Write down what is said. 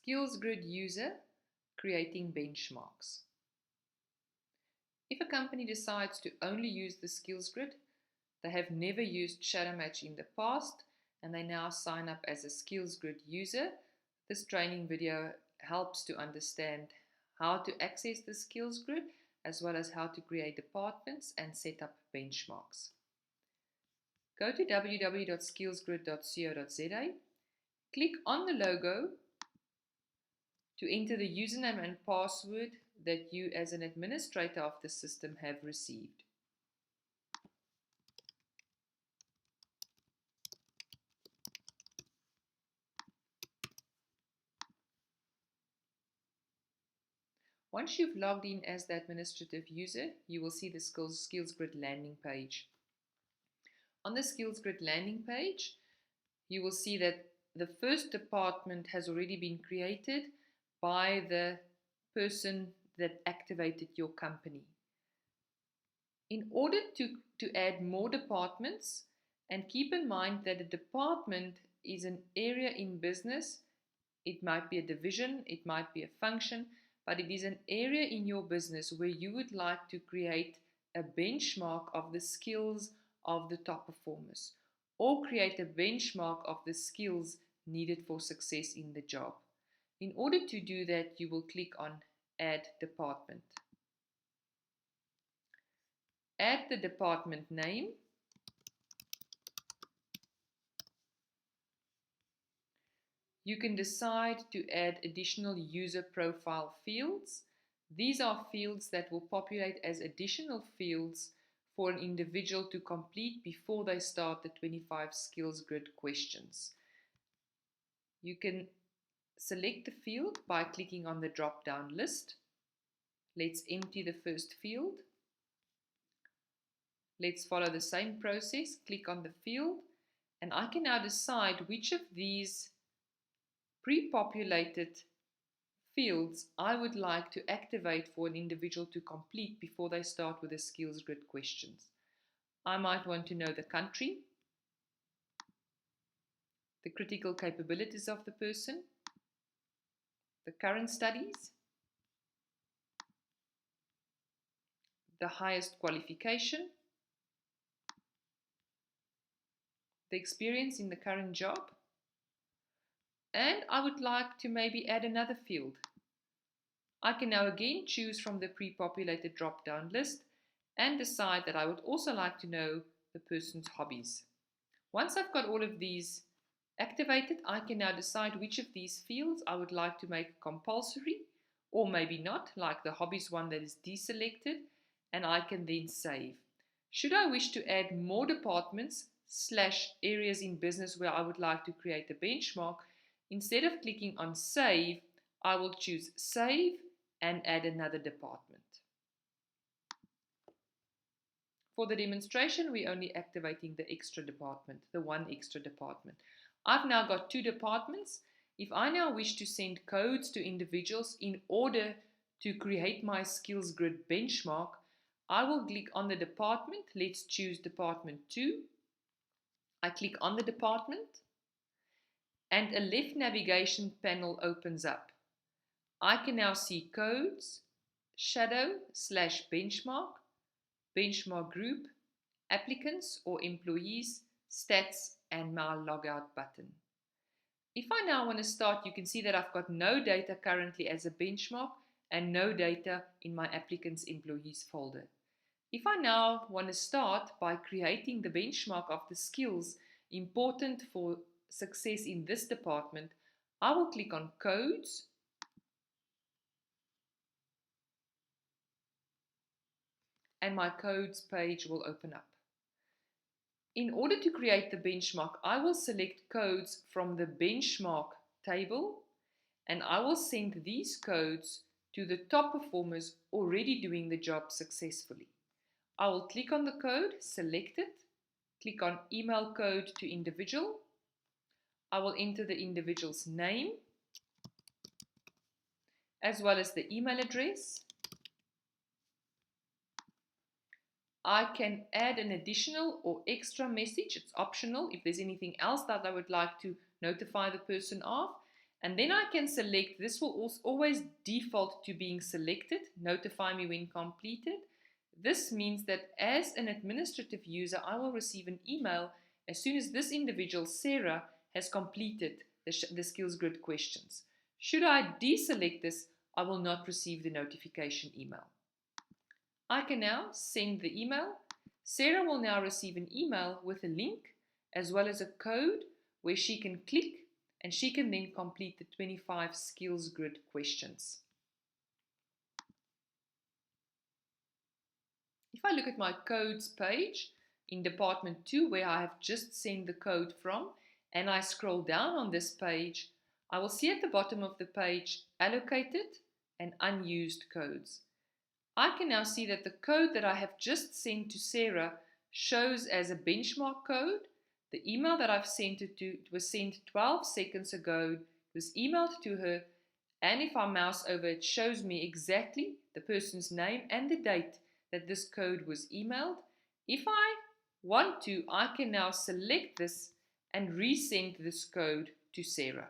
Skills grid user, creating benchmarks. If a company decides to only use the skills grid, they have never used Shadowmatch in the past, and they now sign up as a skills grid user, this training video helps to understand how to access the skills grid, as well as how to create departments and set up benchmarks. Go to www.skillsgrid.co.za, click on the logo to enter the username and password that you as an administrator of the system have received. Once you've logged in as the administrative user, you will see the Skills Grid landing page. On the Skills Grid landing page, you will see that the first department has already been created by the person that activated your company. In order to add more departments, and keep in mind that a department is an area in business, it might be a division, it might be a function, but it is an area in your business where you would like to create a benchmark of the skills of the top performers, or create a benchmark of the skills needed for success in the job. In order to do that, you will click on Add Department. Add the department name. You can decide to add additional user profile fields. These are fields that will populate as additional fields for an individual to complete before they start the 25 skills grid questions. You can select the field by clicking on the drop-down list. Let's empty the first field. Let's follow the same process. Click on the field, and I can now decide which of these pre-populated fields I would like to activate for an individual to complete before they start with the skills grid questions. I might want to know the country, the critical capabilities of the person, the current studies, the highest qualification, the experience in the current job, and I would like to maybe add another field. I can now again choose from the pre-populated drop-down list and decide that I would also like to know the person's hobbies. Once I've got all of these activated, I can now decide which of these fields I would like to make compulsory, or maybe not, like the hobbies one that is deselected, and I can then save. Should I wish to add more departments / areas in business where I would like to create a benchmark, instead of clicking on Save, I will choose Save and add another department. For the demonstration, we're only activating the extra department, the one extra department. I've now got 2 departments. If I now wish to send codes to individuals in order to create my skills grid benchmark, I will click on the department. Let's choose department 2. I click on the department, and a left navigation panel opens up. I can now see codes, shadow/benchmark, benchmark group, applicants or employees, stats, and my logout button. If I now want to start, you can see that I've got no data currently as a benchmark and no data in my applicants employees folder. If I now want to start by creating the benchmark of the skills important for success in this department, I will click on Codes, and my codes page will open up. In order to create the benchmark, I will select codes from the benchmark table, and I will send these codes to the top performers already doing the job successfully. I will click on the code, select it, click on Email Code to Individual. I will enter the individual's name, as well as the email address. I can add an additional or extra message. It's optional if there's anything else that I would like to notify the person of. And then I can select, this will always default to being selected, notify me when completed. This means that as an administrative user, I will receive an email as soon as this individual, Sarah, has completed the skills grid questions. Should I deselect this, I will not receive the notification email. I can now send the email. Sarah will now receive an email with a link as well as a code where she can click and she can then complete the 25 skills grid questions. If I look at my codes page in Department 2 where I have just sent the code from and I scroll down on this page, I will see at the bottom of the page allocated and unused codes. I can now see that the code that I have just sent to Sarah shows as a benchmark code. The email that I've sent it to was sent 12 seconds ago, it was emailed to her, and if I mouse over it shows me exactly the person's name and the date that this code was emailed. If I want to, I can now select this and resend this code to Sarah.